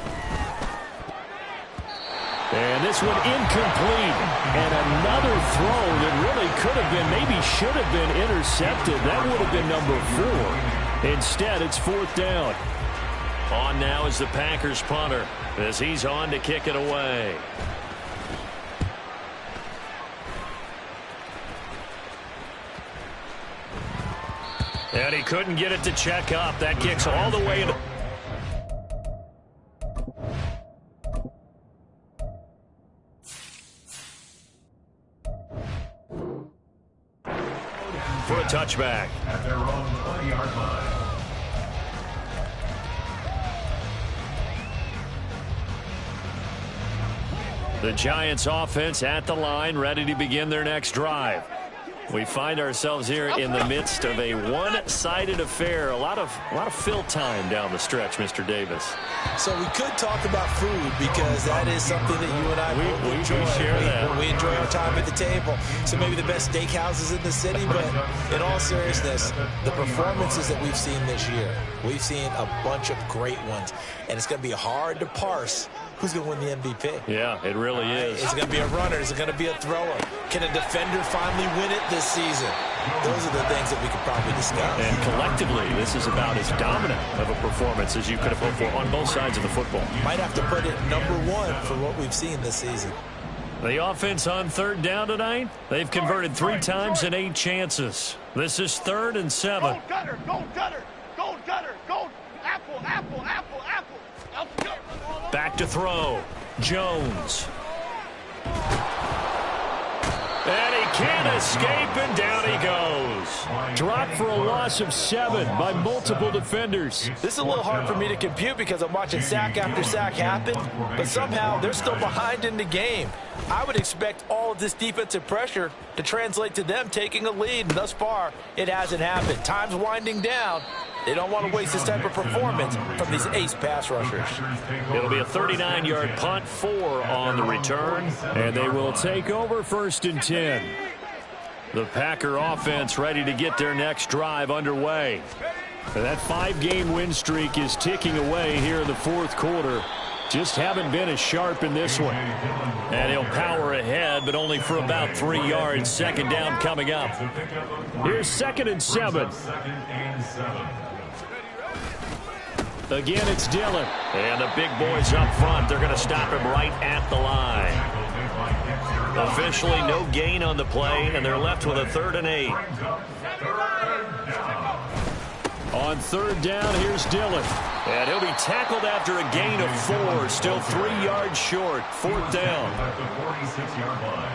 And this one incomplete. And another throw that really could have been, maybe should have been intercepted. That would have been number 4. Instead, it's 4th down. On now is the Packers punter as he's on to kick it away. And he couldn't get it to check up. That kicks all the way into... for a touchback. At their own 20-yard line. The Giants offense at the line, ready to begin their next drive. We find ourselves here in the midst of a one-sided affair. A lot of fill time down the stretch, Mr. Davis. So we could talk about food because that is something that you and I both enjoy. We share that. We enjoy our time at the table. So maybe the best steakhouses in the city, but in all seriousness, the performances that we've seen this year, we've seen a bunch of great ones, and it's going to be hard to parse who's going to win the MVP. Yeah, it really is. Is it going to be a runner? Is it going to be a thrower? Can a defender finally win it this season? Those are the things that we could probably discuss. And collectively, this is about as dominant of a performance as you could have hoped for on both sides of the football. Might have to put it #1 for what we've seen this season. The offense on third down tonight, they've converted 3 times in 8 chances. This is 3rd and 7. Gold gutter, gold gutter, gold gutter, gold. Apple, apple, apple, apple. Apple, go. Back to throw. Jones. And he can't escape, and down he goes. Dropped for a loss of 7 by multiple defenders. This is a little hard for me to compute because I'm watching sack after sack happen, but somehow they're still behind in the game. I would expect all of this defensive pressure to translate to them taking a lead, and thus far, it hasn't happened. Time's winding down. They don't want to waste this type of performance from these ace pass rushers. It'll be a 39-yard punt, 4 on the return, and they will take over 1st and 10. The Packer offense ready to get their next drive underway. That 5-game win streak is ticking away here in the 4th quarter. Just haven't been as sharp in this one. And he'll power ahead, but only for about 3 yards. 2nd down coming up. Here's 2nd and 7. Again, it's Dillon. And the big boys up front, they're going to stop him right at the line. Officially no gain on the play, and they're left with a 3rd and 8. On 3rd down, here's Dillon. And he'll be tackled after a gain of 4. Still 3 yards short. 4th down. At the 46-yard line.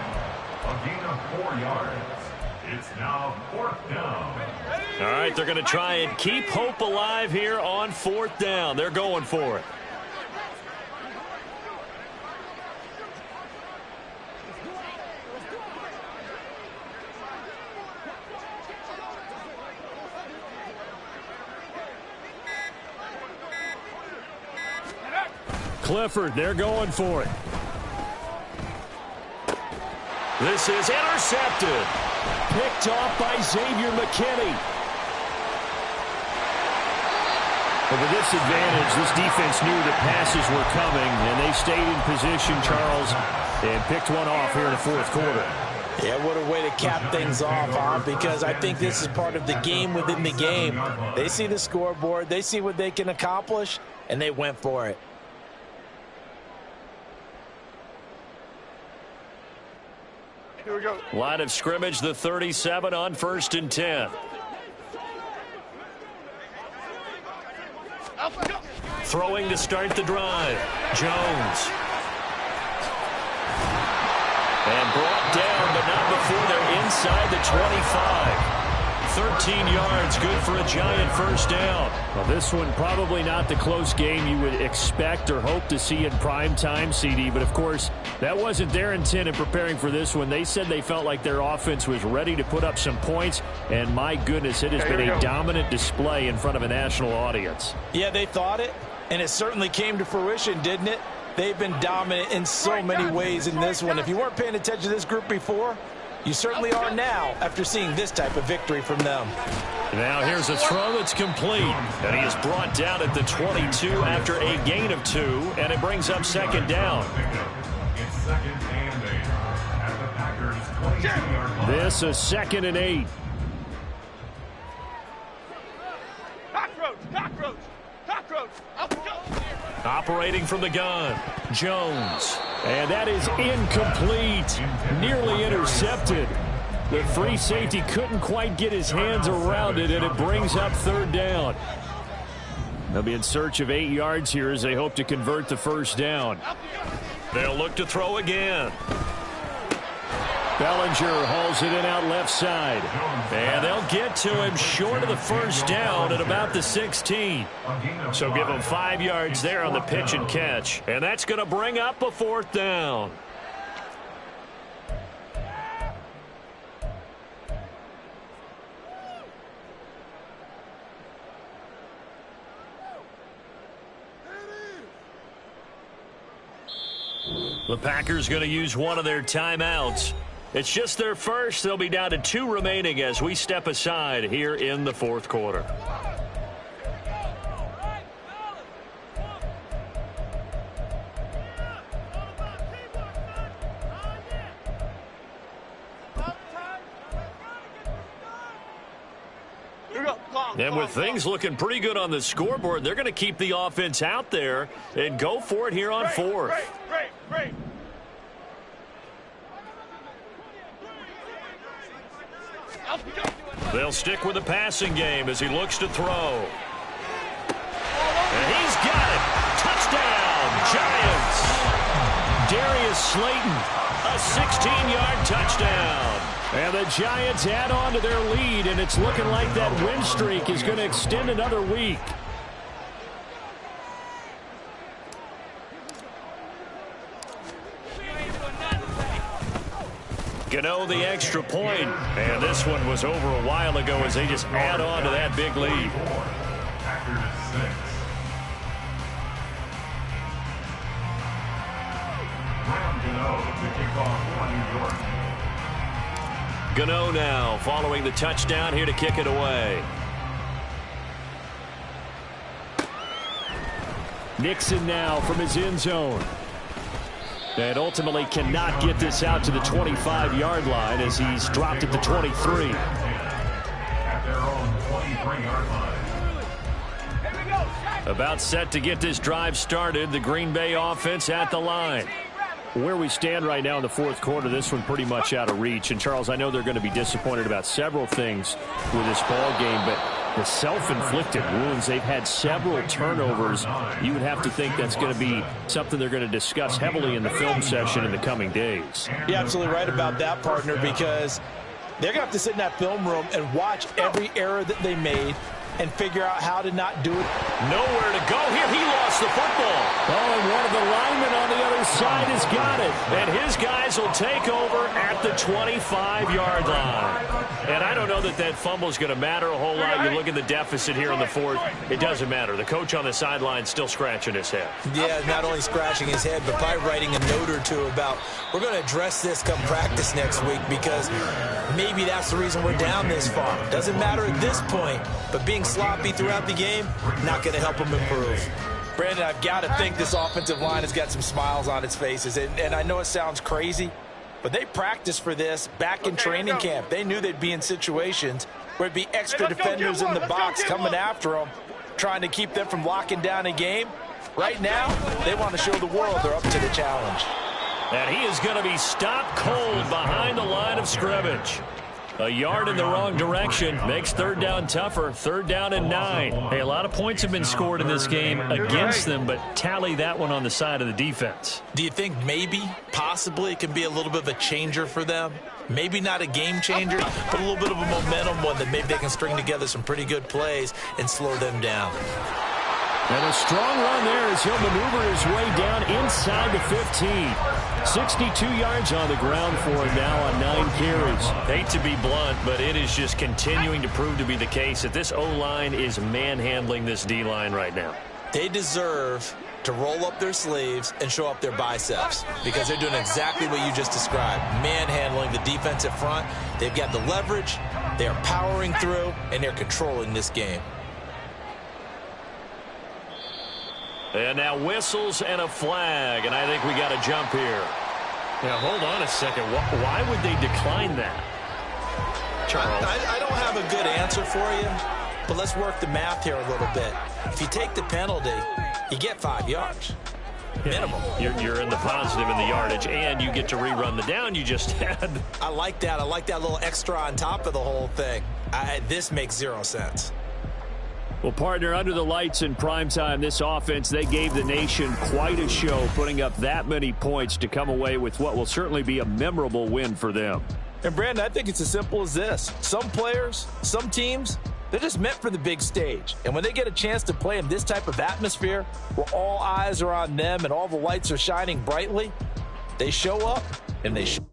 A gain of 4 yards. It's now 4th down. All right, they're going to try and keep hope alive here on 4th down. They're going for it. Clifford, they're going for it. This is intercepted. Picked off by Xavier McKinney. But with this advantage, this defense knew that passes were coming, and they stayed in position, Charles, and picked one off here in the 4th quarter. Yeah, what a way to cap things off, huh? Because I think this is part of the game within the game. They see the scoreboard, they see what they can accomplish, and they went for it. Here we go. Line of scrimmage, the 37 on 1st and 10. Alpha, go. Throwing to start the drive. Jones. And brought down, but not before they're inside the 25. 13 yards, good for a Giant 1st down. Well, this one probably not the close game you would expect or hope to see in prime time, CD. But, of course, that wasn't their intent in preparing for this one. They said they felt like their offense was ready to put up some points. And, my goodness, it has been a dominant display in front of a national audience. Yeah, they thought it, and it certainly came to fruition, didn't it? They've been dominant in so many ways in this one. If you weren't paying attention to this group before, you certainly are now after seeing this type of victory from them. Now here's a throw that's complete. And he is brought down at the 22 after a gain of 2. And it brings up 2nd down. It's 2nd and 8. At the Packers' 22-yard line. This is 2nd and 8. Cockroach, cockroach, cockroach. Alpha, go. Operating from the gun, Jones. And that is incomplete. Nearly intercepted. The free safety couldn't quite get his hands around it, and it brings up third down. They'll be in search of 8 yards here as they hope to convert the first down. They'll look to throw again. Bellinger hauls it in out left side. And they'll get to him short of the first down at about the 16. So give him 5 yards there on the pitch and catch. And that's going to bring up a fourth down. The Packers going to use one of their timeouts. It's just their first. They'll be down to 2 remaining as we step aside here in the fourth quarter. And with things looking pretty good on the scoreboard, they're going to keep the offense out there and go for it here on fourth. Break. They'll stick with the passing game as he looks to throw. And he's got it. Touchdown, Giants. Darius Slayton, a 16-yard touchdown. And the Giants add on to their lead, and it's looking like that win streak is going to extend another week. Gano the extra point, and this one was over a while ago as they just add on to that big lead. Gano now following the touchdown here to kick it away. Nixon now from his end zone. And ultimately cannot get this out to the 25-yard line as he's dropped at the 23. At their own 23-yard line. About set to get this drive started. The Green Bay offense at the line. Where we stand right now in the fourth quarter, this one pretty much out of reach. And, Charles, I know they're going to be disappointed about several things with this ball game, but the self-inflicted wounds, they've had several turnovers. You would have to think that's going to be something they're going to discuss heavily in the film session in the coming days. You're absolutely right about that, partner, because they're going to have to sit in that film room and watch every error that they made and figure out how to not do it. Nowhere to go here. He lost the football. Oh, and one of the linemen on the other side has got it. And his guys will take over at the 25-yard line. And I don't know that that fumble is going to matter a whole lot. You look at the deficit here in the fourth. It doesn't matter. The coach on the sideline still scratching his head. Yeah, not only scratching his head, but probably writing a note or two about, we're going to address this come practice next week because maybe that's the reason we're down this far. Doesn't matter at this point, but being sloppy throughout the game, not going to help them improve. Brandon, I've got to think this offensive line has got some smiles on its faces. And I know it sounds crazy, but they practiced for this back in training camp. They knew they'd be in situations where it'd be extra defenders in the box coming after them, trying to keep them from locking down a game. Right now, they want to show the world they're up to the challenge. And he is going to be stopped cold behind the line of scrimmage. A yard in the wrong direction makes third down tougher. 3rd down and 9. Hey, a lot of points have been scored in this game against them, but tally that one on the side of the defense. Do you think maybe, possibly, it can be a little bit of a changer for them? Maybe not a game changer, but a little bit of a momentum one that maybe they can string together some pretty good plays and slow them down. And a strong run there as he'll maneuver his way down inside the 15. 62 yards on the ground for him now on 9 carries. Hate to be blunt, but it is just continuing to prove to be the case that this O-line is manhandling this D-line right now. They deserve to roll up their sleeves and show up their biceps because they're doing exactly what you just described, manhandling the defensive front. They've got the leverage, they're powering through, and they're controlling this game. And now whistles and a flag, and I think we got a jump here. Now, hold on a second. Why would they decline that? Charles? I don't have a good answer for you, but let's work the math here a little bit. If you take the penalty, you get 5 yards. Minimum. You're in the positive in the yardage, and you get to rerun the down you just had. I like that. I like that little extra on top of the whole thing. This makes zero sense. Well, partner, under the lights in primetime, this offense, they gave the nation quite a show, putting up that many points to come away with what will certainly be a memorable win for them. And, Brandon, I think it's as simple as this. Some players, some teams, they're just meant for the big stage. And when they get a chance to play in this type of atmosphere where all eyes are on them and all the lights are shining brightly, they show up and they show.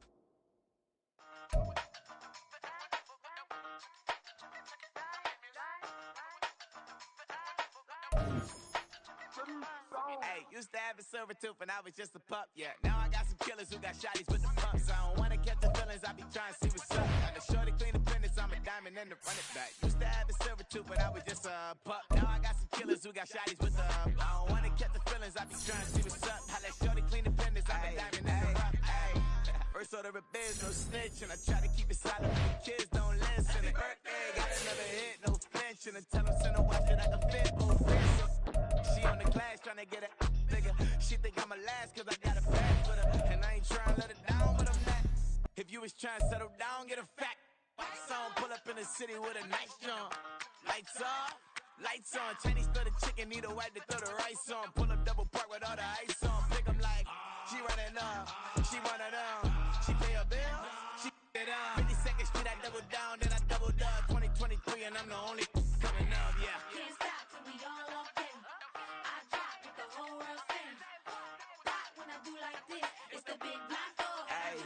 Hey, used to have a silver tooth when I was just a pup, yeah. Now I got some killers who got shotties with the pumps. I don't wanna catch the feelings, I be trying to see what's up. Got a shorty clean the penis, I'm a diamond and to run it back. Used to have a silver tooth when I was just a pup. Now I got some killers who got shotties with the I don't wanna catch the feelings, I be trying to see what's up. I let shorty clean the penis, I'm a diamond and to run it. First order of biz, no snitch, and I try to keep it silent, but the kids don't listen. And birthday, got another hit, no flinch, and I tell them send a watch that I can fit both wrists. She on the glass trying to get a nigga. She think I'm a last cause I got a bag for her. And I ain't trying to let her down, but I'm not. If you was trying to settle down, get a fact. Song pull up in the city with a nice jump. Lights off, lights on. Chinese throw the chicken, need a wipe to throw the rice on. Pull up double park with all the ice on. Pick 'em like, she running up, she one of them. She pay her bill, she it up. 52nd Street, I double down, then I doubled up. 2023 and I'm the only coming up, yeah. Can't stop till we all up in. I drop with the whole world spin. Rock when I do like this, it's the big black dog. Hey,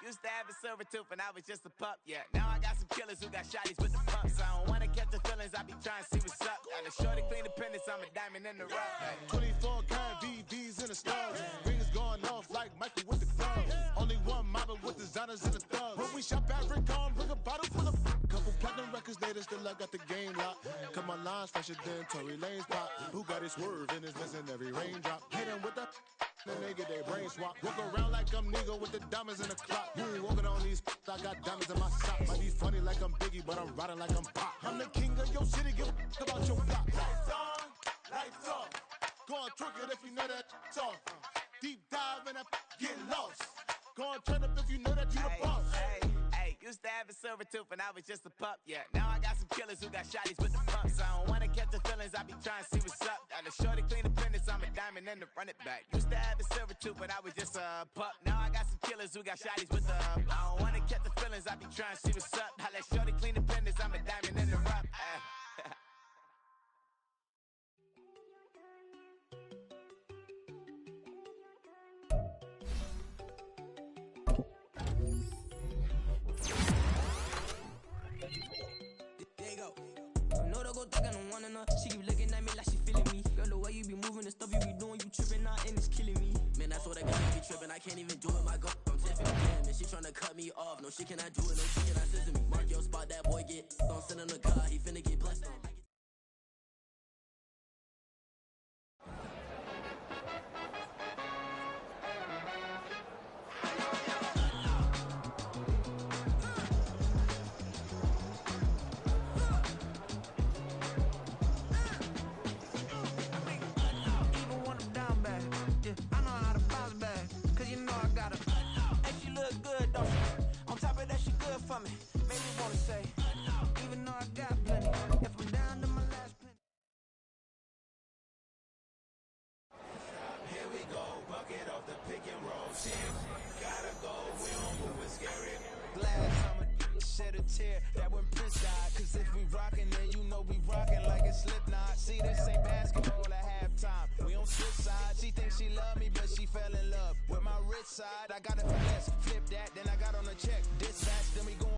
used to have a silver tooth when I was just a pup, yeah. Now I got some killers who got shotties with the pumps. I don't wanna catch the feelings, I be trying to see what's up. Got a shorty clean the penis, I'm a diamond in the rough. 24 karat VVs in the stars. Rings going off like Michael with the clubs. Only one mobbing with designers in the thugs. When we shop at Rincon, bring a bottle full of couple platinum records later, still I got the game locked. Cut my lines fresher than Tory Lane's pop. Who got his swerve and is missing every raindrop. Hit him with the then they get their brain swap. Walk around like I'm nigga with the diamonds in the clock. You ain't walking on these I got diamonds in my sock. Might be funny like I'm Biggie, but I'm riding like I'm Pop. I'm the king of your city, give a about your block. Lights on, lights off. Go on, twerk it if you know that off. Deep dive and get lost. Go on, turn up if you know that you the boss. Used to have a silver tooth when I was just a pup, yeah. Now I got some killers who got shotties with the pumps. I don't wanna catch the feelings, I be trying to see what's up. Got a shorty clean the penis, I'm a diamond and to run it back. Used to have a silver tooth when I was just a pup. Now I got some killers who got shotties with the I don't wanna catch the feelings, I be trying to see what's up. I let shorty clean the penis, I'm a diamond and to run it. She keep looking at me like she feeling me. Girl, the way you be moving, the stuff you be doing, you tripping out and it's killing me. Man, that's what I got me tripping. I can't even do it. My girl, I'm 10 feet damn, and she tryna cut me off. No, she cannot do it. No, she cannot scissor me. Mark your spot, that boy get don't send him the car. He finna get blessed on. That when Prince died, cause if we rockin', then you know we rockin' like it's Slipknot. See, this ain't basketball at halftime. We on switch sides. She thinks she love me, but she fell in love with my rich side. I got a finesse, flip that, then I got on a check. Dispatch, then we go.